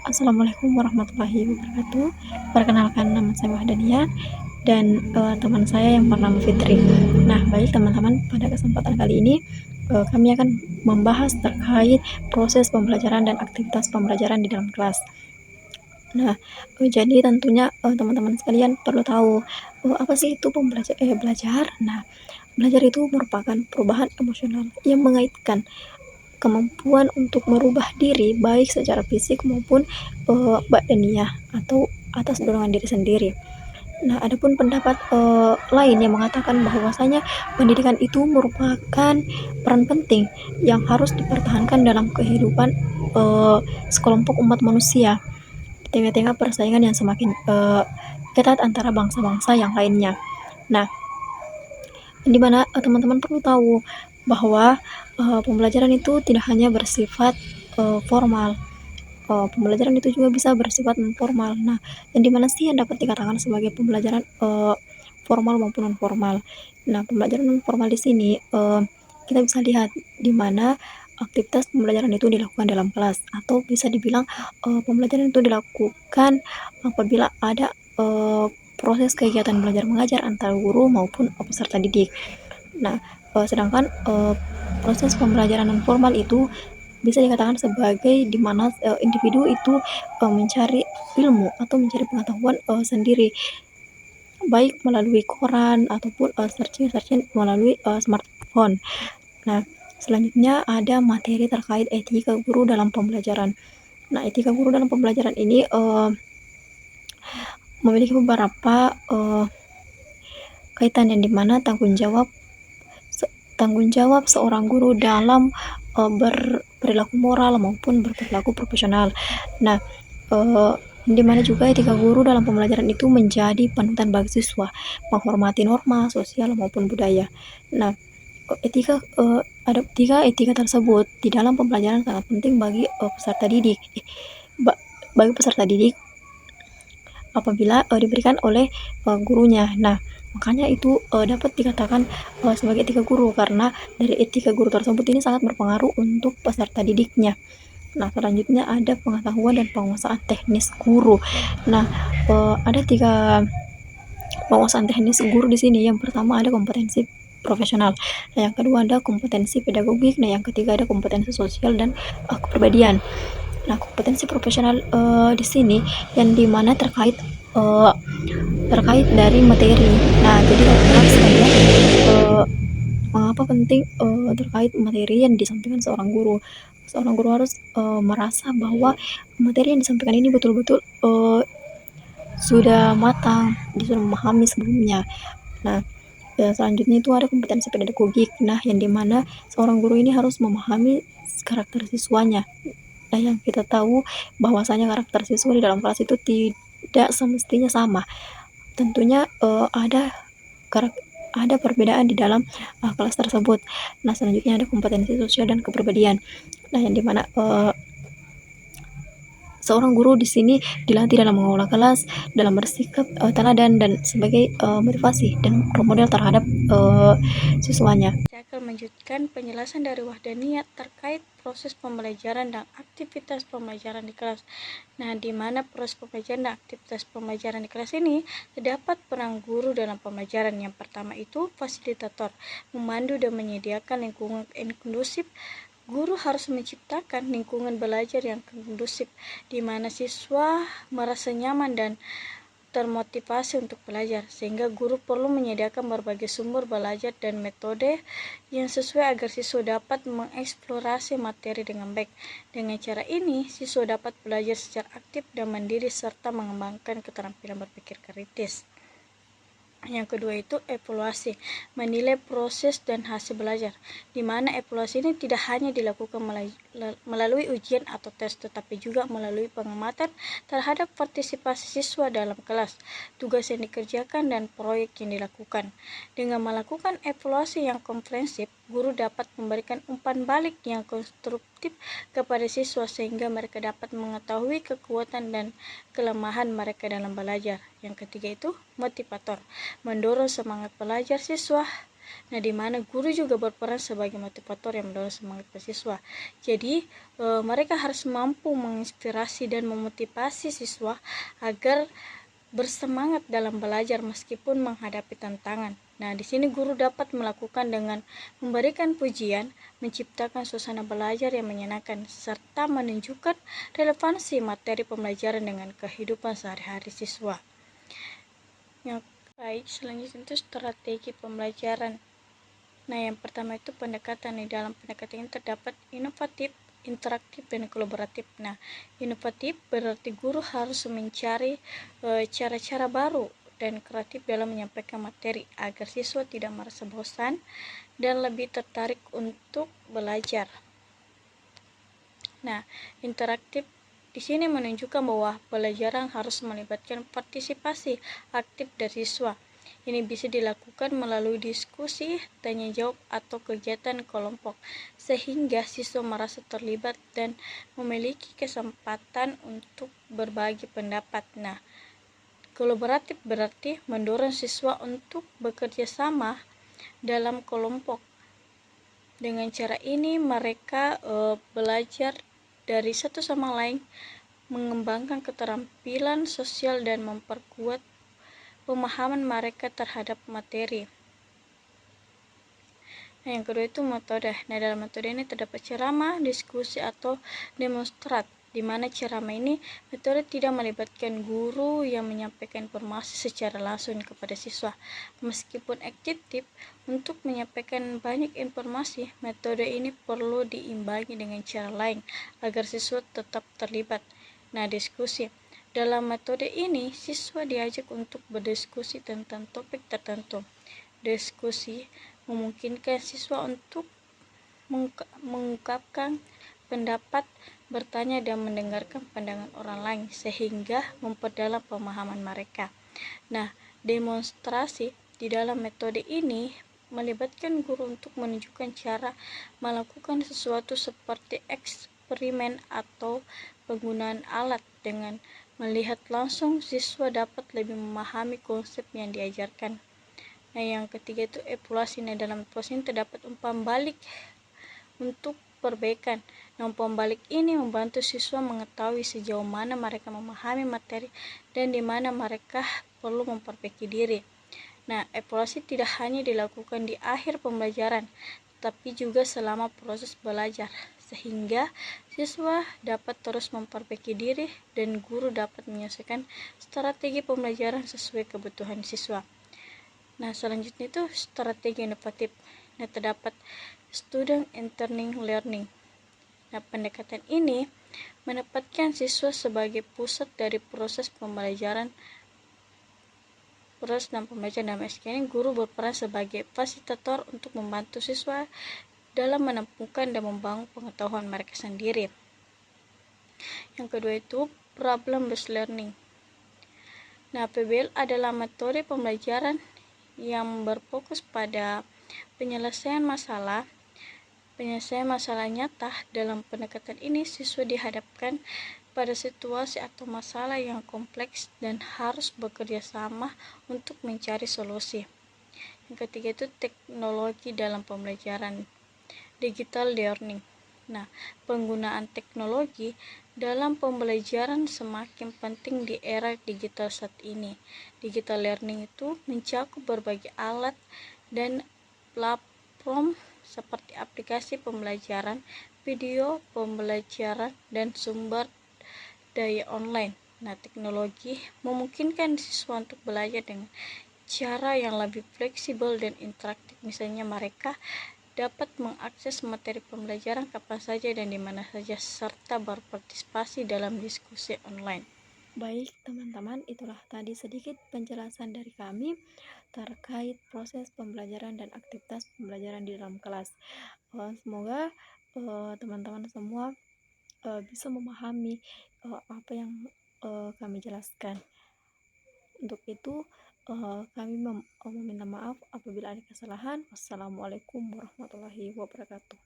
Assalamualaikum warahmatullahi wabarakatuh. Perkenalkan, nama saya Wahdania dan teman saya yang bernama Fitri. Nah, baik teman-teman, pada kesempatan kali ini kami akan membahas terkait proses pembelajaran dan aktivitas pembelajaran di dalam kelas. Nah, jadi tentunya teman-teman sekalian perlu tahu apa sih itu belajar. Nah, belajar itu merupakan perubahan emosional yang mengaitkan kemampuan untuk merubah diri baik secara fisik maupun badaniah atau atas dorongan diri sendiri. Nah, adapun pendapat lain yang mengatakan bahwasanya pendidikan itu merupakan peran penting yang harus dipertahankan dalam kehidupan sekelompok umat manusia di tengah-tengah persaingan yang semakin ketat antara bangsa-bangsa yang lainnya. Nah, di mana teman-teman perlu tahu bahwa pembelajaran itu tidak hanya bersifat formal. Pembelajaran itu juga bisa bersifat non formal. Nah, yang dimana sih yang dapat dikatakan sebagai pembelajaran formal maupun non formal. Nah, pembelajaran non formal di sini kita bisa lihat di mana aktivitas pembelajaran itu dilakukan dalam kelas, atau bisa dibilang pembelajaran itu dilakukan apabila ada proses kegiatan belajar mengajar antara guru maupun peserta didik. Nah, sedangkan proses pembelajaran non formal itu bisa dikatakan sebagai di mana individu itu mencari ilmu atau mencari pengetahuan sendiri, baik melalui koran ataupun searching melalui smartphone. Nah, selanjutnya ada materi terkait etika guru dalam pembelajaran. Nah, etika guru dalam pembelajaran ini memiliki beberapa kaitan yang dimana tanggung jawab seorang guru dalam berperilaku moral maupun berperilaku profesional. Nah, di mana juga etika guru dalam pembelajaran itu menjadi panutan bagi siswa, menghormati norma sosial maupun budaya. Nah, ada tiga etika tersebut di dalam pembelajaran sangat penting bagi peserta didik. Bagi peserta didik apabila diberikan oleh gurunya. Nah, makanya itu dapat dikatakan sebagai etika guru, karena dari etika guru tersebut ini sangat berpengaruh untuk peserta didiknya. Nah, selanjutnya ada pengetahuan dan penguasaan teknis guru. Nah, ada tiga penguasaan teknis guru di sini. Yang pertama ada kompetensi profesional. Nah, yang kedua ada kompetensi pedagogik. Nah, yang ketiga ada kompetensi sosial dan kepribadian. Nah, kompetensi profesional di sini yang dimana terkait dari materi. Nah, jadi teman-teman sekalian, mengapa penting terkait materi yang disampaikan seorang guru? Seorang guru harus merasa bahwa materi yang disampaikan ini betul-betul sudah matang, dia sudah memahami sebelumnya. Nah, selanjutnya itu ada kompetensi pedagogik. Nah, yang dimana seorang guru ini harus memahami karakter siswanya. Nah, yang kita tahu bahwasanya karakter siswa di dalam kelas itu tidak semestinya sama. Tentunya ada perbedaan di dalam kelas tersebut. Nah, selanjutnya ada kompetensi sosial dan kepribadian. Nah, yang dimana seorang guru di sini dilatih dalam mengelola kelas, dalam bersikap teladan dan sebagai motivasi dan role model terhadap siswanya. Saya akan melanjutkan penjelasan dari Wahdania terkait proses pembelajaran dan aktivitas pembelajaran di kelas. Nah, di mana proses pembelajaran dan aktivitas pembelajaran di kelas ini terdapat peran guru dalam pembelajaran. Yang pertama itu fasilitator, memandu dan menyediakan lingkungan kondusif. Guru harus menciptakan lingkungan belajar yang kondusif, di mana siswa merasa nyaman dan termotivasi untuk belajar, sehingga guru perlu menyediakan berbagai sumber belajar dan metode yang sesuai agar siswa dapat mengeksplorasi materi dengan baik. Dengan cara ini, siswa dapat belajar secara aktif dan mandiri serta mengembangkan keterampilan berpikir kritis. Yang kedua itu evaluasi, menilai proses dan hasil belajar, di mana evaluasi ini tidak hanya dilakukan melalui ujian atau tes, tetapi juga melalui pengamatan terhadap partisipasi siswa dalam kelas, tugas yang dikerjakan, dan proyek yang dilakukan. Dengan melakukan evaluasi yang komprehensif, guru dapat memberikan umpan balik yang konstruktif kepada siswa sehingga mereka dapat mengetahui kekuatan dan kelemahan mereka dalam belajar. Yang ketiga itu motivator, mendorong semangat belajar siswa Nah, di mana guru juga berperan sebagai motivator yang mendorong semangat siswa. Jadi, mereka harus mampu menginspirasi dan memotivasi siswa agar bersemangat dalam belajar meskipun menghadapi tantangan. Nah, di sini guru dapat melakukan dengan memberikan pujian, menciptakan suasana belajar yang menyenangkan, serta menunjukkan relevansi materi pembelajaran dengan kehidupan sehari-hari siswa. Yang baik, selanjutnya itu strategi pembelajaran. Nah, yang pertama itu pendekatan. Di dalam pendekatan ini terdapat inovatif, interaktif, dan kolaboratif. Nah, inovatif berarti guru harus mencari cara-cara baru dan kreatif dalam menyampaikan materi agar siswa tidak merasa bosan dan lebih tertarik untuk belajar. Nah, interaktif di sini menunjukkan bahwa pelajaran harus melibatkan partisipasi aktif dari siswa. Ini bisa dilakukan melalui diskusi, tanya jawab, atau kegiatan kelompok, sehingga siswa merasa terlibat dan memiliki kesempatan untuk berbagi pendapat. Nah, kolaboratif berarti mendorong siswa untuk bekerja sama dalam kelompok. Dengan cara ini mereka belajar dari satu sama lain, mengembangkan keterampilan sosial dan memperkuat pemahaman mereka terhadap materi. Nah, yang kedua itu metode. Nah, dalam metode ini terdapat ceramah, diskusi, atau demonstrat, di mana ceramah ini metode tidak melibatkan guru yang menyampaikan informasi secara langsung kepada siswa. Meskipun efektif untuk menyampaikan banyak informasi, metode ini perlu diimbangi dengan cara lain agar siswa tetap terlibat. Nah, diskusi. Dalam metode ini, siswa diajak untuk berdiskusi tentang topik tertentu. Diskusi memungkinkan siswa untuk mengungkapkan pendapat, bertanya, dan mendengarkan pandangan orang lain sehingga memperdalam pemahaman mereka. Nah, demonstrasi di dalam metode ini melibatkan guru untuk menunjukkan cara melakukan sesuatu seperti eksperimen atau penggunaan alat. Dengan melihat langsung, siswa dapat lebih memahami konsep yang diajarkan. Nah, yang ketiga itu evaluasi. Nah, dalam evaluasi ini terdapat umpan balik untuk perbaikan. Nah, umpan balik ini membantu siswa mengetahui sejauh mana mereka memahami materi dan di mana mereka perlu memperbaiki diri. Nah, evaluasi tidak hanya dilakukan di akhir pembelajaran, tapi juga selama proses belajar, sehingga siswa dapat terus memperbaiki diri dan guru dapat menyesuaikan strategi pembelajaran sesuai kebutuhan siswa. Nah, selanjutnya itu strategi inovatif. Nah, terdapat student entering learning. Nah, pendekatan ini menempatkan siswa sebagai pusat dari proses pembelajaran. Proses dan pembelajaran dalam SK ini, guru berperan sebagai fasilitator untuk membantu siswa dalam menemukan dan membangun pengetahuan mereka sendiri. Yang kedua itu problem based learning. Nah, PBL adalah metode pembelajaran yang berfokus pada penyelesaian masalah nyata. Dalam pendekatan ini, siswa dihadapkan pada situasi atau masalah yang kompleks dan harus bekerja sama untuk mencari solusi. Yang ketiga itu teknologi dalam pembelajaran, digital learning. Nah, penggunaan teknologi dalam pembelajaran semakin penting di era digital saat ini. Digital learning itu mencakup berbagai alat dan platform seperti aplikasi pembelajaran, video pembelajaran, dan sumber daya online. Nah, teknologi memungkinkan siswa untuk belajar dengan cara yang lebih fleksibel dan interaktif. Misalnya, mereka dapat mengakses materi pembelajaran kapan saja dan di mana saja, serta berpartisipasi dalam diskusi online. Baik teman-teman, itulah tadi sedikit penjelasan dari kami terkait proses pembelajaran dan aktivitas pembelajaran di dalam kelas. Semoga teman-teman semua bisa memahami apa yang kami jelaskan. Untuk itu kami meminta maaf apabila ada kesalahan. Wassalamualaikum warahmatullahi wabarakatuh.